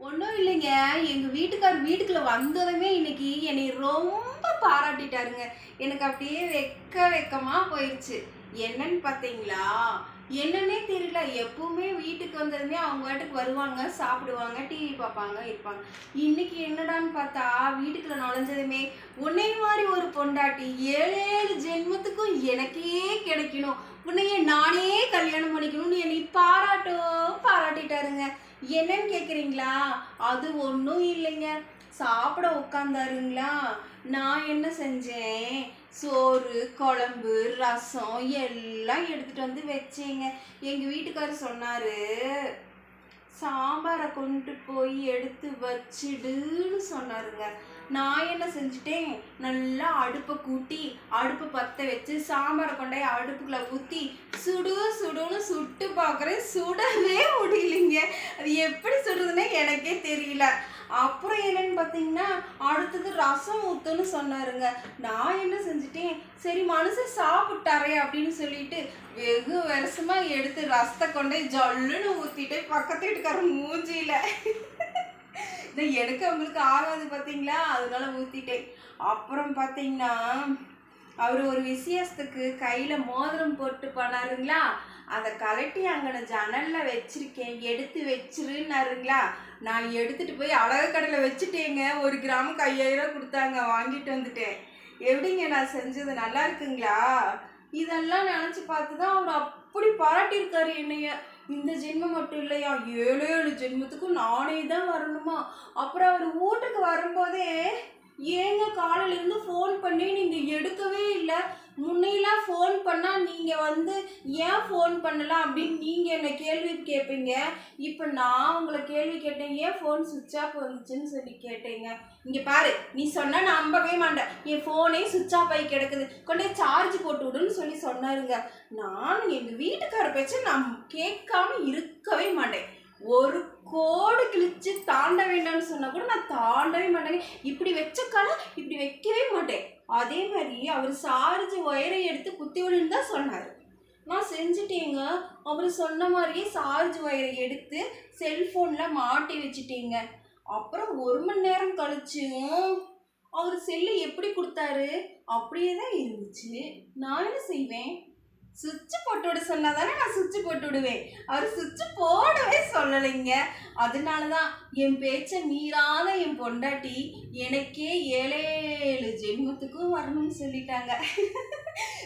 ஒன்றும் இல்லைங்க. எங்க வீட்டுக்காரர் வீட்டுக்குள்ள வந்ததுமே இன்னைக்கு என்னை ரொம்ப பாராட்டிட்டாருங்க. எனக்கு அப்படியே வெக்கமா போயிடுச்சு. என்னன்னு பார்த்தீங்களா? என்னன்னே தெரியல. எப்பவுமே வீட்டுக்கு வந்ததுமே அவங்க பாட்டுக்கு வருவாங்க, சாப்பிடுவாங்க, டிவி பார்ப்பாங்க, இருப்பாங்க. இன்னைக்கு என்னடான்னு பார்த்தா வீட்டுக்குள்ள நுழைஞ்சதுமே உன்னை மாதிரி ஒரு பொண்டாட்டி 7 ஜென்மத்துக்கும் எனக்கே கிடைக்கணும். உன்னையே நானே கல்யாணம் பண்ணிக்கணும்னு என்னை பாராட்டிட்டாருங்க. என்னன்னு கேட்குறீங்களா? அது ஒன்றும் இல்லைங்க. சாப்பிட உட்காந்தாருங்களா, நான் என்ன செஞ்சேன், சோறு குழம்பு ரசம் எல்லாம் எடுத்துட்டு வந்து வச்சேங்க. எங்கள் வீட்டுக்காரர் சொன்னார், சாம்பாரை கொண்டு போய் எடுத்து வச்சிடுன்னு சொன்னாருங்க. நான் என்ன செஞ்சுட்டேன், நல்லா அடுப்பை கூட்டி அடுப்பை பற்ற வச்சு சாம்பாரை கொண்டாய் அடுப்புக்குள்ளே ஊற்றி சுடுன்னு சுட்டு பார்க்குறேன். சுடவே முடியலைங்க. அது எப்படி சுடுறதுன்னே எனக்கே தெரியல. அப்புறம் என்னன்னு பார்த்தீங்கன்னா அடுத்தது ரசம் ஊற்றுன்னு சொன்னாருங்க. நான் என்ன செஞ்சுட்டேன், சரி மனுஷன் சாப்பிட்டாரே அப்படின்னு சொல்லிட்டு வெகு வருஷமாக எடுத்து ரசத்தை கொண்டே ஜல்லுன்னு ஊற்றிட்டு பக்கத்து வீட்டுக்காரன் மூஞ்சியில் இதை எடுக்க அவங்களுக்கு ஆகாது பார்த்தீங்களா, அதனால ஊற்றிட்டேன். அப்புறம் பார்த்தீங்கன்னா அவர் ஒரு விசேஷத்துக்கு கையில் மோதிரம் போட்டு பண்ணாருங்களா, அதை கலட்டி அங்கே ஜன்னலில் வச்சிருக்கேன், எடுத்து வச்சிருன்னாருங்களா. நான் எடுத்துகிட்டு போய் அழகு கடையில் வச்சுட்டேங்க. 1 கிராமுக்கு 5000 கொடுத்தாங்க, வாங்கிட்டு வந்துட்டேன். எப்படிங்க நான் செஞ்சது, நல்லா இருக்குங்களா? இதெல்லாம் நினச்சி பார்த்து தான் அவர் அப்படி பாராட்டியிருக்காரு என்னைய. இந்த ஜென்மம் மட்டும் இல்லையா, 7 ஜென்மத்துக்கும் நானே தான் வரணுமா. அப்புறம் அவர் வீட்டுக்கு வரும்போதே, ஏங்க காலையிலேருந்து ஃபோன் பண்ணி நீங்கள் எடுக்கவே இல்லை, முன்னையெல்லாம் ஃபோன் பண்ணால் நீங்கள் ஏன் ஃபோன் பண்ணலாம் அப்படின்னு நீங்கள் என்னை கேள்வி கேட்பீங்க. இப்போ நான் உங்களை கேள்வி கேட்டேன், ஏன் ஃபோன் சுவிட்ச் ஆஃப் வந்துச்சுன்னு சொல்லி கேட்டேங்க. இங்கே பாரு, நீ சொன்னால் நம்பவே மாட்டேன், என் ஃபோனே சுவிட்ச் ஆஃப் ஆகி கிடக்குது, கொண்டே சார்ஜ் போட்டு விடுன்னு சொல்லி சொன்னாருங்க. நான் எங்கள் வீட்டுக்கார பேச்சை நான் கேட்காம இருக்கவே மாட்டேன். ஒரு கோடு கிழிச்சு தாண்ட வேண்டாம்னு சொன்னா கூட நான் தாண்டவே மாட்டேங்க. இப்படி வச்ச காலை இப்படி வைக்கவே மாட்டேன். அதே மாதிரி அவர் சார்ஜ் ஒயரை எடுத்து குத்தி விடுன்னு தான் சொன்னார். நான் செஞ்சுட்டேங்க. அவர் சொன்ன மாதிரியே சார்ஜ் ஒயரை எடுத்து செல்ஃபோனில் மாட்டி வச்சுட்டேங்க. அப்புறம் 1 மணி நேரம் கழிச்சு அவர் செல்லு எப்படி கொடுத்தாரு அப்படியே தான் இருந்துச்சு. நான் என்ன செய்வேன், சுவிட்சு போட்டு விட சொன்னால் தானே நான் சுவிட்சு போட்டு விடுவேன். அவர் சுவிட்சு போடவே சொல்லலைங்க. அதனால தான் என் பேச்சை மீறாத என் பொண்டாட்டி எனக்கே 7 ஜென்மத்துக்கும் வரணும்னு சொல்லிட்டாங்க.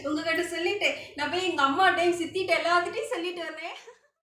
உங்ககிட்ட சொல்லிட்டு நான் போய் எங்கள் அம்மாட்டையும் சித்திட்ட எல்லாத்துட்டையும் சொல்லிட்டு வரேன்.